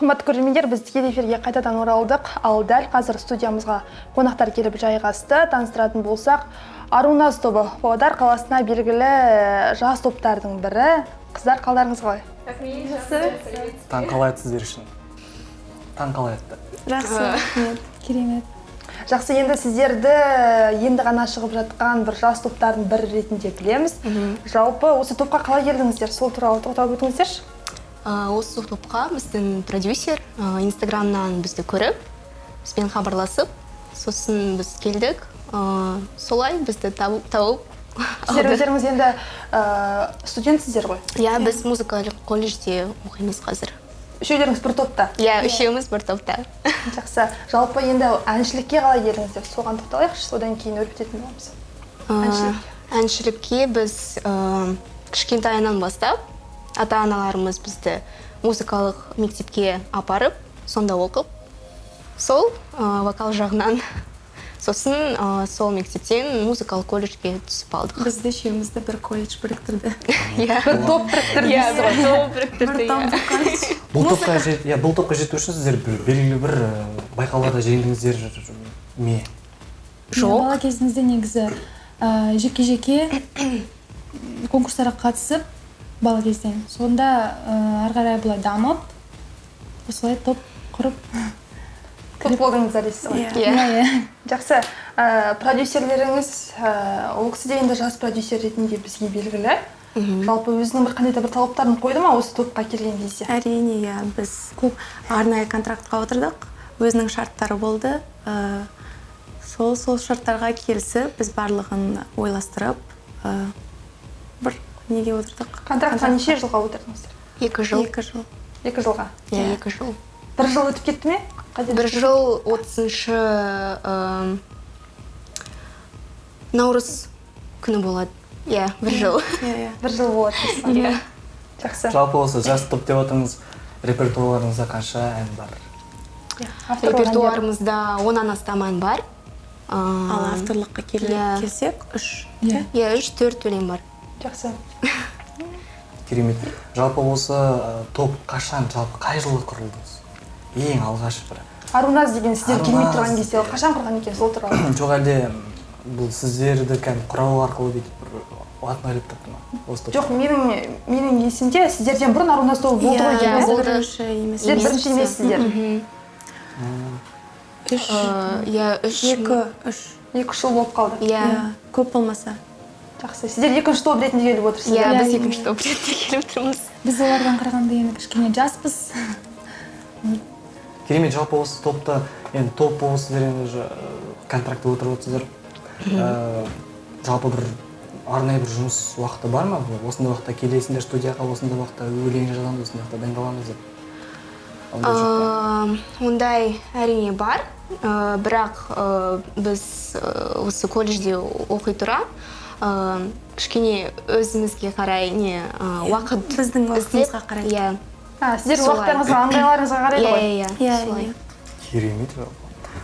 Қымбатты көрермендер, біз тікелей эфирге қайтадан оралдық. Ал дәл қазір студиямызға қонақтар келіп жайғасты. Таныстыратын болсақ, Аруназ тобы Павлодар қаласына белгілі жас топтардың бірі. Қыздар, қалдарыңыз қалай? Таң қалайды сіздер үшін. Таң қалайды. Жақсы, керемет. Жақсы, енді сіздерді енді ғана шығып жатқан бір жас топтардың бірі ретінде білеміз. Жалпы осы топқа қалай келдіңіздер? Сол туралы тоқталып өтіңіздерші. Осы топқа біздің продюсер Инстаграмнан бізді көріп, бізбен хабарласып, сосын біз келдік. Солай бізді тауып. Сіздер өздеріңіз енді студентсіздер ғой? Иә, біз музыкалық колледжде оқимыз қазір. Үшеулеріңіз бір топта? Иә, үшеуміз бір топта. Жақсы. Жалпы енді әншілікке қалай келдіңіздер? Соған тоқталайықшы, содан кейін өрбітетін боламыз. Әншілікке біз кішкентайынан бастап, ата-аналарымыз бізді музыкалық мектепке апарып, сонда оқып, сол вокал жағынан, сосын сол мектептен музыкалық колледжге түсіп алдық. Бізді үшеумізді бір колледж біріктірді. Бір топ біріктірді. Бұл топқа жету үшін сіздер белгілі бір байқауларда жеңдіңіздер ме? Жоқ. Бала кезімізде негізі жеке-жеке конкурстарға қатысып, бала кезден. Сонда ары қарай бұлай дамып, осылай топ құрып Топ болдыңыздар дейсіз ғой? Жақсы. Продюсерлеріңіз, ол кісі де енді жас продюсер ретінде бізге белгілі. Жалпы өзінің бір қандай да бір талаптарын қойды ма осы топқа келген кезде? Әрине, біз көп арнайы контрактқа отырдық. Өзінің шарттары болды. Сол шарттарға келісіп, біз барлығын ойластырып, бір неге отырдық. Контрактқа неше жылға отырдыңыздар? 2 жыл. 2 жыл. 2 жылға? Иә, 2 жыл. Бір жыл өтіп кетті ме? 1 жыл 30-шы наурыз күні болады. Иә, 1 жыл. 1 жыл болады. Иә. Жақсы. Жалпы осы жас топ деп отырыңыз, репертуарыңызда қанша ән бар? Репертуарымызда 10-нан астам ән бар. Ал авторлыққа келсек, 3. Иә, 3-4 өлең бар. Жақсы. Керемет. Жалпы осы топ қашан, жалпы қай жылы құрылдыңыз? Ең алғаш бір. Аруназ деген сіздер келмей тұрған кезде қашан құрған екен, сол туралы? Жоқ, әлде бұл сіздерді құрау арқылы бүйтіп бір атын ойлап тапты ма? Жоқ, менің есімде сіздерден бұрын Аруназ тобы болды ғой деймін. Сіздер бірінші емессіздер. 2 жыл болып қалды. Иә, көп болмаса. Жақсы. Сіздер екінші топ ретінде келіп отырсыздар. Иә, біз екінші топ ретінде келіп тұрмыз. Біз олардан қарағанда енді кішкене жаспыз. Керемет, жалпы осы топта, енді топ болсыздар, енді контрактта отырып отырсыздар. Жалпы бір арнайы бір жұмыс уақыты бар ма? Осындай уақытта келесіңдер студияға, осындай уақытта өлең жазамыз, осындай уақытта дайындаламыз деп. Ондай әрине бар, бірақ біз осы колледжде оқи тұра, кішкене өзімізге қарай уақыт біздің уақытымызға қарай. Иә. Сіздер уақыттарыңызға, аңғайларыңызға қарайды ғой? Иә. Керемет.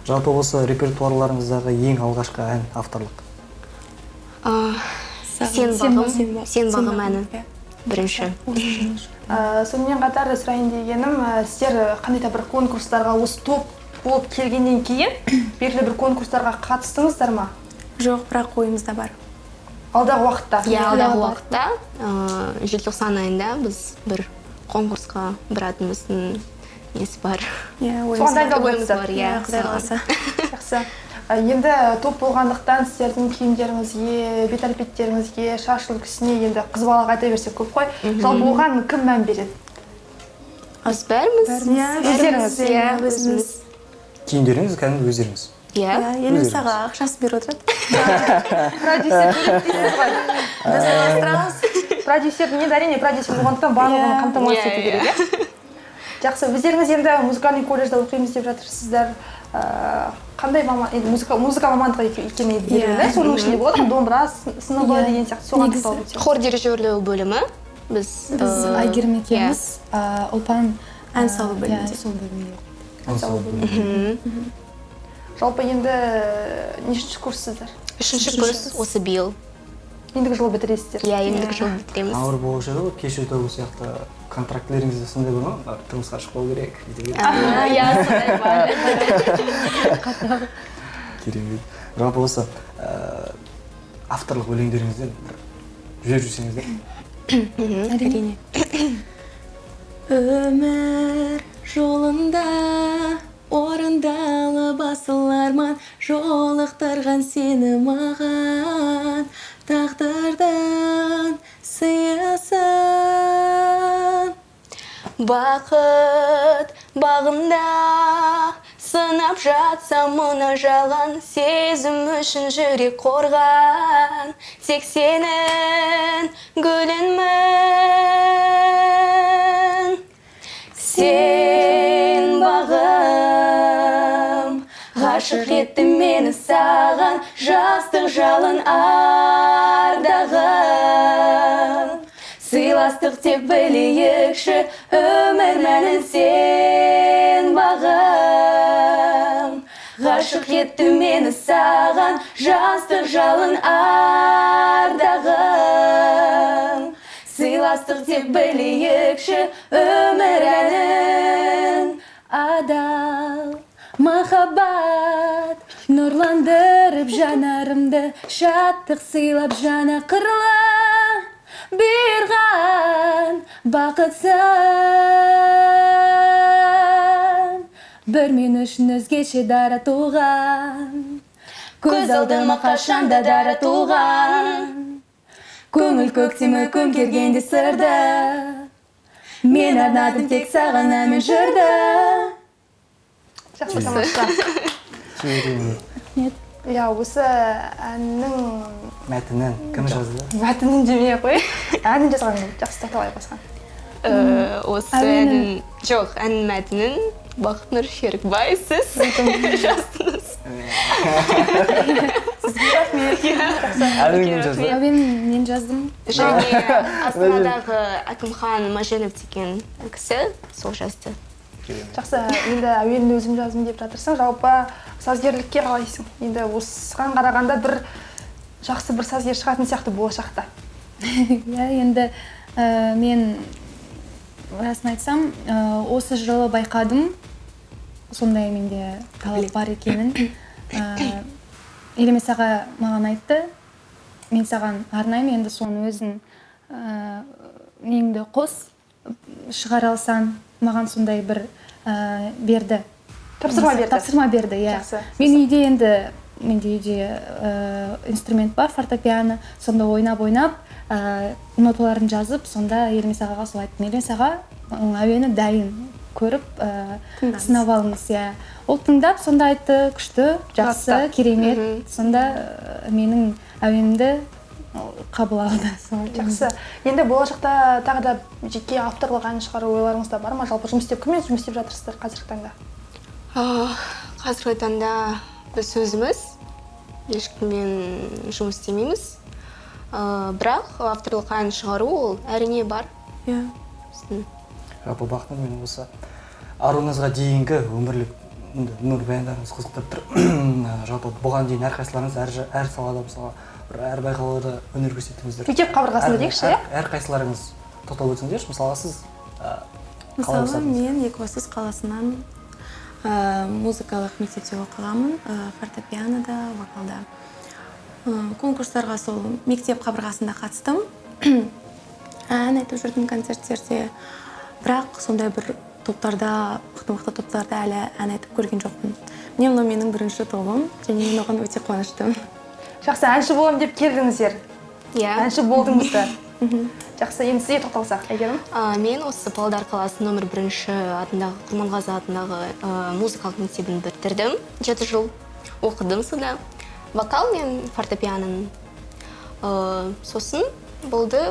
Жалпы осы репертуарларыңыздағы ең алғашқы ән авторлық? Сен бағым әні. Бірінші. Сонымен қатар сұрайын дегенім, сіздер қандай да бір конкурстарға осы топ болып келгеннен кейін белгілі бір конкурстарға қатыстыңыздар ма? Жоқ, бірақ ойымызда бар. Алдағы уақытта? Иә, алдағы уақытта. Желтоқсан айында біз бір конкурсқа біратымыздың несі бар. Соған дайындалып бар. Иә, Құдай қаласа. Жақсы. Енді топ болғандықтан сіздердің киімдеріңізге, бет әлпеттеріңізге, шаш үлгісіне енді қыз балаға айта берсек көп қой. Жалпы оған кім мән береді? Біз бәріміз. Өздеріңіз. Өзіміз. Киімдеріңіз кәдімгі өздеріңіз? Иә. Елмесаға ақшасы беріп отырады. Продюсер дейсіз ғой. Біз ойластырамыз. Продюсер, енді әрине продюсер болғандықтан барлығын қамтамасыз ету керек. Жақсы, өздеріңіз енді музыкальный колледжда оқимыз деп жатырсыздар. Қандай музыка мамандығы екені белгілі? Соның ішінде болады, домбыра сыныбы деген сияқты соған тоқталып өтсек. Хор дирижерлеу бөлімі. Біз Айгерім екеуміз ұлпан ән салу бөлімінде. Жалпы енді нешінші курссыздар? 3-ші курс осы биыл. ендігі жылы бітіресіздер. иә ендігі жылы бітіреміз. ауыр болушы еді ғой кеш өту сияқты контрактілеріңізде сондай бар ма тұрмысқа шықпау керек деген иә сондай бар. керемет жалпы осы авторлық өлеңдеріңізден бір жіберіп жүрсеңіздер әрине. Өмір жолында орындалып асыл арман жолықтырған сені маған тағдырдан сыйысын. Бақыт бағында сынап жатса мына жалған сезім үшін жүрек қорған тек сенің гүліңмін. Сен бағым ғашық етті мені саған жастық жалын ардағым. Сыйластық деп білейікші өмір мәнін сен бағым. Ғашық етті мені саған жастық жалын ардағым. Сыйластық деп білейікші өмір әнін. Адал махаббат нұрландырып жанарымды шаттық сыйлап жана қырлы берған бақытсын. Бір мен үшін өзгеше дара туған көз алдыма қашанда дара туған. Көңіл көктемі көмкергенде сырды мен арнадым тек саған әмін жырды. Жақсы тамаша. керемет Иә, осы әннің мәтінін кім жазды мәтінін демей қой. Әнін жазған жақсы таталай басқан. Осы әннің жоқ әннің мәтінін Бақытнұр Шерікбай сіз жаздыңыз. әнін кім жазды Әуен мен жаздым. Және Астанадағы Әкімхан Маженов деген кісі сол жазды. Жақсы, енді әуенін өзім жаздым деп жатырсың. Жалпы сазгерлікке қалайсың? Енді осыған қарағанда бір жақсы бір сазгер шығатын сияқты болашақта. Иә, енді мен расын айтсам, осы жылы байқадым, сондай менде талап бар екенін. Елемес аға маған айтты, мен саған арнаймын, енді соны өзің неңді қос шығара алсаң, маған сондай бір берді. Тапсырма берді. Тапсырма берді, иә. Жақсы. Менде үйде инструмент бар, фортепиано, сонда ойнап, ноталарын жазып, сонда Елемес ағаға сол айттым. Елемес аға әуені дайын көріп, сынап алыңыз, иә. Ол тыңдап, сонда айтты, күшті, жақсы, керемет. Сонда менің әуенімді қабыл алды. Жақсы. Енді болашақта тағы да жеке авторлық ән шығару ойларыңызда бар ма? Жалпы кіммен жұмыс істеп жатырсыздар қазіргі таңда? Қазіргі таңда біз өзіміз ешкіммен жұмыс істемейміз. Бірақ авторлық ән шығару ол әрине бар. Иә. жалпы бақытым мен осы аруыңызға дейінгі өмірлік өмір баяндарыңыз қызықтырып тұр. Жалпы бұған дейін әрқайсыларыңыз әр салада мысалға әр байқауларда өнер көрсеттіңіздер. Мектеп қабырғасында дейікші, иә? Әрқайсыларыңыз тоқталып өтсеңіздерші, мысалға сіз Мысалы, мен Екібастұз қаласынан музыкалық мектепте оқығанмын, фортепианода, вокалда. Конкурстарға сол мектеп қабырғасында қатыстым. Ән айтып жүрдім концерттерде. Бірақ сондай бір топтарда, мықты топтарда әлі ән айтып көрген жоқпын. Міне менің бірінші тобым, және мен оған өте қуаныштымын. Жақсы, әнші боламын деп келдіңіздер. Иә. Әнші болдыңыздар. Жақсы, енді сізге тоқталсақ, Әйгерім? Мен осы Павлодар қаласының нөмір 1 атындағы Құрманғазы атындағы музыкалық мектебін бітірдім. 7 жыл оқыдым сонда. Вокал мен фортепианоның. Сосын болды,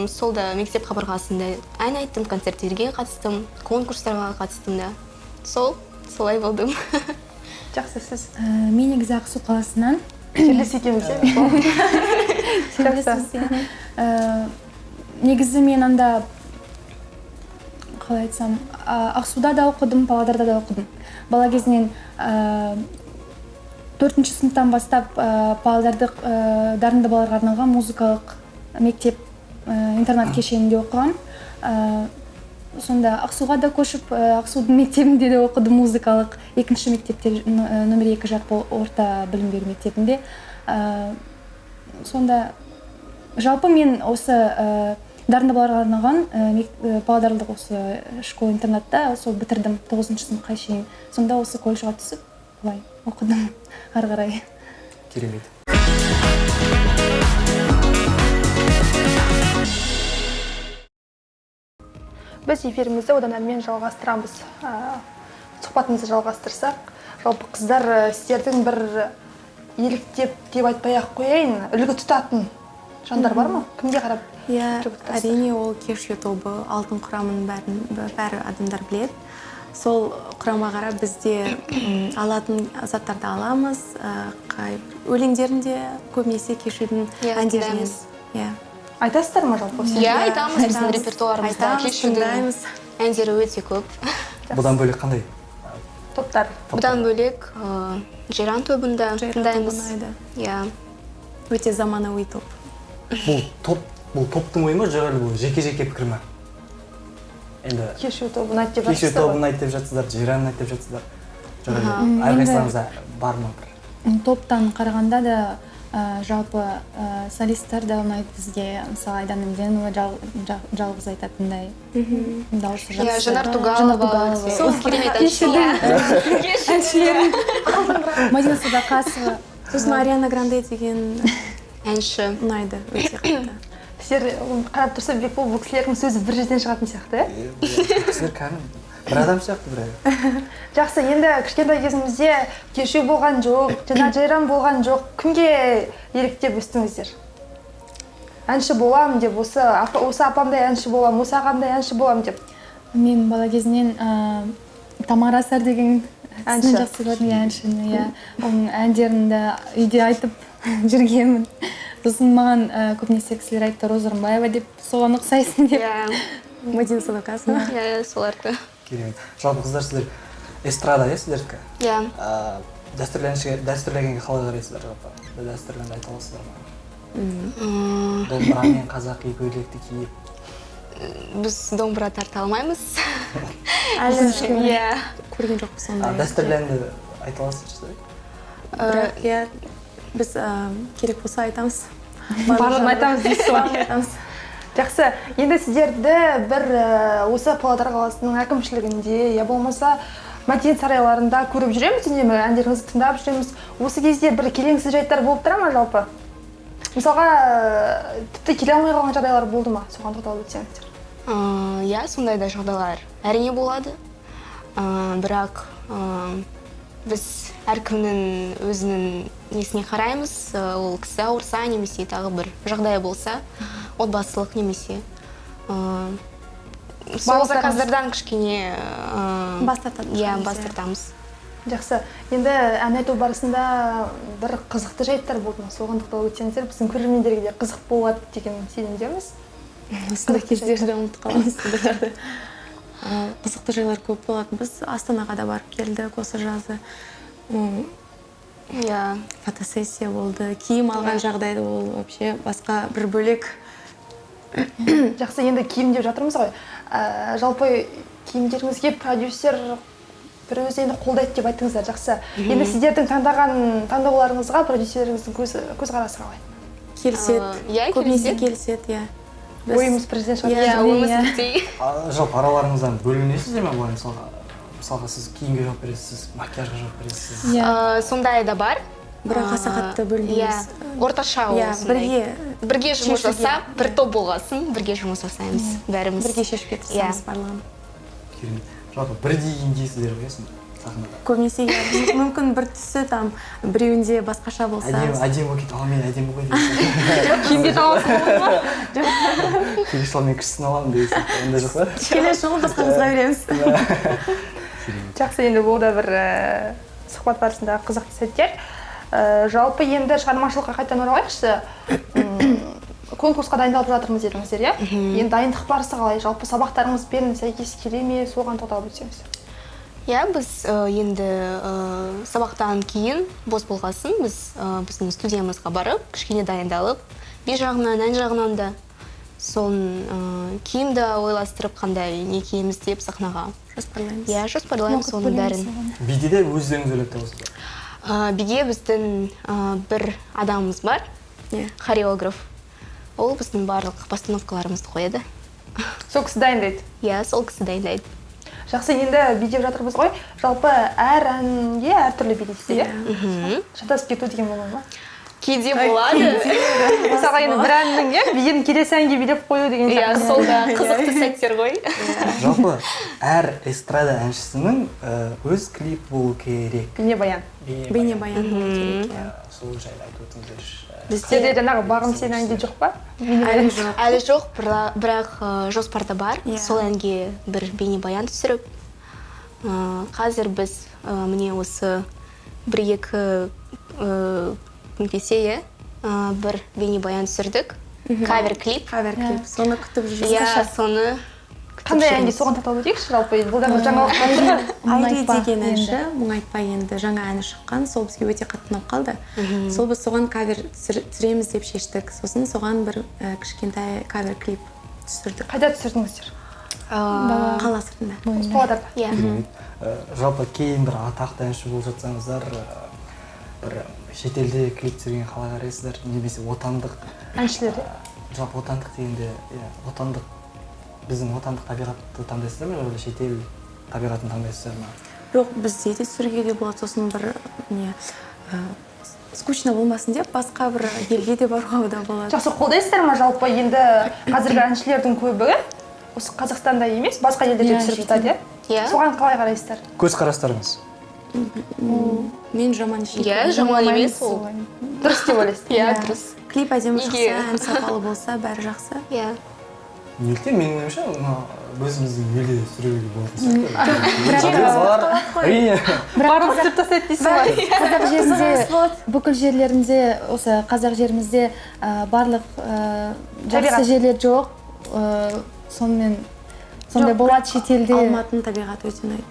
солда мектеп қабырғасында ән айттым, концерттерге қатыстым, конкурстарға қатыстым да. Солай болдым. Жақсы, сіз? Мен негізі Ақсу қаласынан. Жерлес екенбіз, Жақсы. Негізі мен анда, қалай айтсам, Ақсуда да оқыдым, Павлодарда да оқыдым. Бала кезінен 4-ші сыныптан бастап балдарды дарынды балаларға арналған музыкалық мектеп интернат кешенінде оқығам. Сонда Ақсуға да көшіп, Ақсудың мектебінде де оқыдым музыкалық. 2-ші мектепте номер 2 жалпы орта білім беру мектебінде. Сонда жалпы мен осы дарынды балаларға арналған павлодарлық осы школа интернатта сол бітірдім 9-ші сыныпқа шейін. Сонда осы колледжға түсіп, былай оқыдым ары қарай. Керемет. Біз эфирімізді одан әрмен жалғастырамыз. Сұхбатымызды жалғастырсақ, жалпы қыздар сіздердің бір еліктеп деп айтпай-ақ қояйын, үлгі тұтатын жандар бар ма? Кімге қарап? Иә, әрине ол кешью тобы, алтын құрамын бәрі адамдар біледі. Сол құрама қарап бізде алатын заттарды аламыз, өлеңдерінде көбінесе кешьюдің әндерінен. Айтасыздар ма жалпы? Иә, айтамыз, біздің репертуарымызда кешьюдің әндері өте көп. Бұдан бөлек қандай? Топтар. Бұдан бөлек Жайран тобында тыңдаймыз. Иә. Өте заманауи топ. Бұл топтың ойы ма, жоқ бұл жеке-жеке пікір ма? Енді Кешью тобын айт деп Кешью тобын айт деп жатсыздар, Жайранын айт деп жатсыздар. Әрқайсыларыңызда бар ма бір? Топтан қарағанда да жалпы солисттар да ұнайды бізге. Мысалы Айдан Емленова жалғыз айтатындай дауысы жақсы. Жанар Тугалова. Сол керемет әншілерін. Мадина Садақасова. Сосын Ариана Гранде деген әнші ұнайды өте қатты. Сіздер қарап тұрса, Бекбол бұл кісілердің сөзі бір жерден шығатын сияқты, Кісілер кәдімгі бір адам сияқты бір. Жақсы, енді кішкентай кезімізде кешью болған жоқ, Жайран болған жоқ. Кімге еліктеп өстіңіздер? Әнші болам деп, осы апамдай әнші болам, осы ағамдай әнші болам деп. Мен бала кезінен Тамара Асар деген әнші жақсы көрдім, әншіні. Оның әндерінде үйде айтып жүргенмін. Сосын маған көбінесе кісілер айтты, Роза Рымбаева деп, соған ұқсайсың деп. Мадина Садақасова. Иә, соларды. Керемет. Жалпы қыздар сіздер эстрада, сіздердікі? Иә. Дәстүрлегенге қалай қарайсыздар жалпы? Дәстүрлегенді айта аласыздар ма? Домбырамен қазақи көйлекті киіп. Біз домбыра тарта алмаймыз. Әлі көрген жоқпыз сондай. Дәстүрлегенді айта аласыздар? Бірақ біз керек болса айтамыз. Барлығын айтамыз дейсіз ғой. Жақсы, енді сіздерді бір осы Павлодар қаласының әкімшілігінде, я болмаса мәдениет сарайларында көріп жүреміз, үнемі әндеріңізді тыңдап жүреміз. Осы кезде бір келеңсіз жайттар болып тұра ма жалпы? Мысалға, тіпті келе алмай қалған жағдайлар болды ма? Соған тоқталып өтсеңіздер. Иә, сондай да жағдайлар әрине болады. Бірақ біз әркімнің өзінің несіне қараймыз, ол кісі ауырса немесе тағы бір жағдай болса, отбасылық немесе сол заказдардан кішкене бас тартамыз. Жақсы, енді ән айту барысында бір қызықты жайттар болды ма? Соған тоқталып өтсеңіздер, біздің көрермендерге де қызық болады деген сенімдеміз. Осындай кездерді ұмытып қаламыз. Қызықты жайлар көп болатын. Біз Астанаға да барып келдік осы жазы. Фотосессия болды, киім алған жағдайды ол вообще басқа бір бөлек. Жақсы, енді киім деп жатырмыз ғой. Жалпы киімдеріңізге продюсер бір өзі енді қолдайды деп айттыңыздар. Жақсы. Енді сіздердің таңдауларыңызға продюсеріңіздің көзқарасы қалай? Келіседі. Көбінесе келіседі, иә. Ойымыз президент шығар. Иә, ойымыз бірдей. Жалпы араларыңыздан бөлінесіздер ме былай мысалға сіз киімге жауап бересіз, макияжға жауап бересіз? Сондай да бар. Бірақ аса қатты бөлінбейміз. Орташа ол сондай. Бірге жұмыс жасап, бір топ болғасын, бірге жұмыс жасаймыз бәріміз. Бірге шешіп кетірсеміз барлығын. Жалпы бірдей киіндейсіздер ғой сахнада? Көбінесе мүмкін бір түсі біреуінде басқаша болса. Әдемі болып кетті, ал мен әдемі ғой дейсің. Киімге таңалсын болды ма? Келесі жолы мен кішісін аламын дейсің. Ондай жоқ па? Келесі жолы басқа қызға береміз. Жақсы, енді бұл да бір сұхбат барысында қызықты сәттер. Жалпы енді шығармашылыққа қайтадан оралайықшы. Конкурсқа дайындалып жатырмыз дедіңіздер, иә? Енді дайындық барысы қалай? Жалпы сабақтарыңызбен сәйкес келе ме? Соған тоқталып өтсеңіз. Иә, біз енді сабақтан кейін бос болғасын, біз біздің студиямызға барып, кішкене дайындалып, би жағынан, ән жағынан да соның киімді ойластырып, қандай не киеміз деп сахнаға жоспарлаймыз. Иә, жоспарлаймыз соның бәрін. биде де өздеріңіз ойлап табасыздар. Биге біздің бір адамымыз бар, хореограф. Ол біздің барлық постановкаларымызды қояды. сол кісі дайындайды. Иә, сол кісі дайындайды. Жақсы, енді би деп жатырмыз ғой. Жалпы әр әнге әртүрлі би дейсіз, иә? Шатасып кету деген болады ма? Кейде болады. Мысалға енді бір әннің биін келесі әнге билеп қою деген Иә, сол да қызықты сәттер ғой. Жалпы әр эстрада әншісінің өз клип болу керек. Бейнебаян. Бейнебаян болу керек. Сол жайлы айтып өтіңіздерші. Бізде де жаңағы бағым сен әнге жоқ па? Әлі жоқ, бірақ жоспарда бар. Сол әнге бір бейнебаян түсіріп, қазір біз міне осы бір-екі күн кесе бір бейнебаян түсірдік. Кавер-клип. Кавер-клип. Соны күтіп жүрміз. Иә, соны қандай әнге соған тоқталып өтейікші жалпы? Бұл да жаңалық Айри деген әнші, мұң айтпай енді жаңа әні шыққан, сол бізге өте қатты ұнап қалды. Сол біз соған кавер түсіреміз деп шештік. Сосын соған бір кішкентай кавер-клип түсірдік. Қайда түсірдіңіздер? Қала сыртында. Павлодарда. Иә. Жалпы кейін бір атақты әнші болып жатсаңыздар, бір шетелде клип түсірген қалай қарайсыздар, немесе отандық Әншілер. жалпы отандық дегенде отандық біздің отандық табиғатты таңдайсыздар ма, әлде шетел табиғатын таңдайсыздар ма? Жоқ, бізде де түсіруге де болады, сосын бір скучно болмасын деп басқа бір елге де баруға да болады. Жақсы, қолдайсыздар ма жалпы? Енді қазіргі әншілердің көбі осы Қазақстанда емес, басқа елдерде түсіріп жатады, иә? Соған қалай қарайсыздар? Көзқарастарыңыз. Мен жаман Иә, жаман емес ол. Дұрыс деп ойлайсыз? Иә, дұрыс. Клип әдемі шықса, ән сапалы болса, бәрі жақсы. Иә. Неліктен менің ойымша, өзіміздің елде түсіруге болатын сияқты. Әрине. Барлығы түсіріп тастайды дейсіз ғой? Қазақ жерінде, бүкіл жерлерінде, осы қазақ жерімізде барлық жақсы жерлер жоқ. Сонымен сондай болады шетелде. Алматының табиғаты өте ұнайды.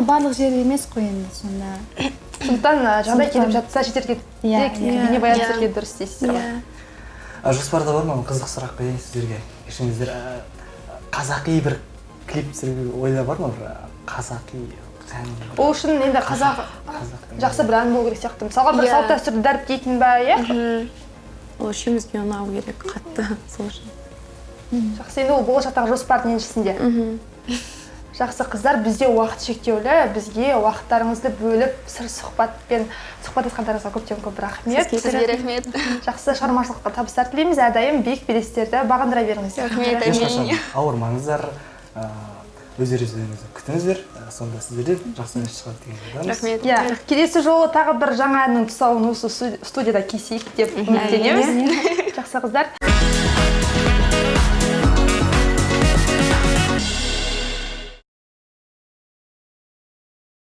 Барлық жер емес қой енді сонда. Сондықтан жағдай келіп жатса шетелге бейнебаян түсіруге дұрыс дейсіздер ғой? Жоспарда бар ма? Қызық сұрақ қояйын сіздерге. Кешіңіздер қазақи бір клип түсіруге ойда бар ма? Қазақи ән. Ол үшін енді қазақ жақсы бір ән болу керек сияқты. Мысалға бір салт дәстүрді дәріптейтін бе, иә? Ол үшеумізге ұнау керек қатты, сол үшін. Жақсы, енді ол болашақтағы жоспардың еншісінде. Жақсы қыздар, бізде уақыт шектеулі, бізге уақыттарыңызды бөліп, сыр сұхбаттасқандарыңызға көптен көп рахмет. Сізге рахмет. Жақсы шығармашылыққа табыстар тілейміз, әрдайым биік белестерді бағындыра беріңіздер. Рахмет, Ешқашан ауырмаңыздар, өздеріңізді күтіңіздер, сонда сіздерден жақсы ән шығады деген ойдамыз. Рахмет. Иә, келесі жолы тағы бір жаңа әннің тұсауын осы студияда кесейік деп үміттенеміз. Жақсы қыздар.